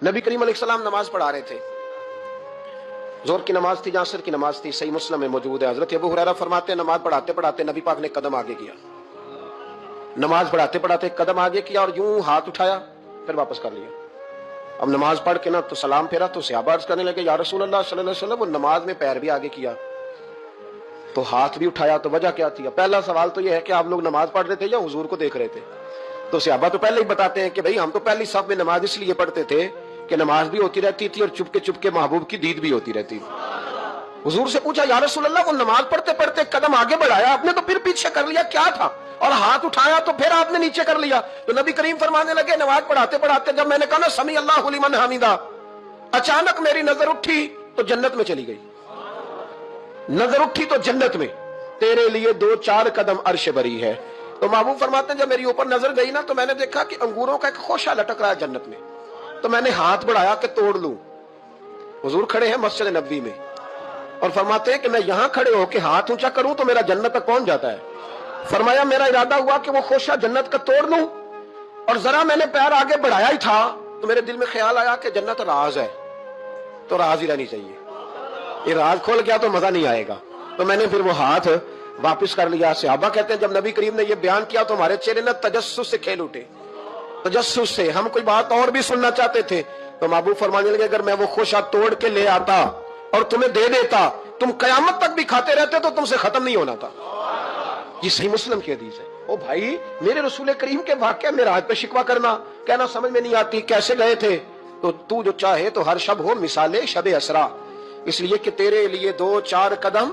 नबी करीम अलैहिस्सलाम नमाज पढ़ा रहे थे, जोहर की नमाज थी, असर की नमाज थी, सही मुस्लिम में मौजूद है। हजरत अबू हुरैरा फरमाते हैं नमाज पढ़ाते पढ़ाते नबी पाक ने कदम आगे किया, नमाज पढ़ाते पढ़ाते कदम आगे किया और यूं हाथ उठाया फिर वापस कर लिया। अब नमाज पढ़ के ना तो सलाम फेरा तो सहाबा अर्ज करने लगे या रसूल अल्लाह सल्लल्लाहु अलैहि वसल्लम, वो नमाज में पैर भी आगे किया तो हाथ भी उठाया, तो वजह क्या थी? पहला सवाल तो यह है कि आप लोग नमाज पढ़ रहे थे या हुजूर को देख रहे थे? तो सहाबा तो पहले ही बताते हैं कि भाई हम तो पहली साफ में नमाज इसलिए पढ़ते थे कि नमाज भी होती रहती थी और चुपके चुपके महबूब की दीद भी होती रहती थी। हुजूर से पूछा या रसूल अल्लाह, वो नमाज पढ़ते पढ़ते कदम आगे बढ़ाया आपने तो फिर पीछे कर लिया, क्या था? और हाथ उठाया तो फिर आपने नीचे कर लिया। तो नबी करीम फरमाने लगे नमाज पढ़ाते पढ़ाते जब मैंने कहा ना समी अल्लाहु लिमन हमीदा, अचानक मेरी नजर उठी तो जन्नत में चली गई। नजर उठी तो जन्नत में, तेरे लिए 2-4 कदम अर्श बरी है। तो महबूब फरमाते हैं जब मेरी ऊपर नजर गई ना तो मैंने देखा कि अंगूरों का एक खोशा लटक रहा है जन्नत में, तो मैंने हाथ बढ़ाया कि तोड़ लूं। हुजूर खड़े हैं मस्जिद नबवी में और फरमाते हैं कि मैं यहां खड़े होकर हाथ ऊंचा करूं तो मेरा जन्नत तक पहुंच जाता है। फरमाया मेरा इरादा हुआ कि वो खोशा जन्नत का तोड़ लूं और जरा मैंने पैर आगे बढ़ाया ही था तो मेरे दिल में ख्याल आया कि जन्नत राज है तो राज ही रहनी चाहिए, ये राज खोल गया तो मजा नहीं आएगा। तो मैंने फिर वो हाथ वापस कर लिया। सहाबा कहते हैं जब नबी करीम ने ये बयान किया तो हमारे चेहरे ने तजस्सुस से खेल उठे, तजस्सुस से हम कोई बात और भी सुनना चाहते थे। तो महबूब फरमाने लगे अगर मैं वो खोशा तोड़ के ले आता और तुम्हें दे देता तुम कयामत तक भी खाते रहते तो तुमसे खत्म नहीं होना था। ये सही मुस्लिम की हदीस है। ओ भाई, मेरे रसूल करीम के वाक़या में राज पे शिकवा करना, कहना समझ में नहीं आती कैसे गए थे, तो तू जो चाहे तो हर शब हो मिसाले शब असरा, इसलिए कि तेरे लिए 2-4 कदम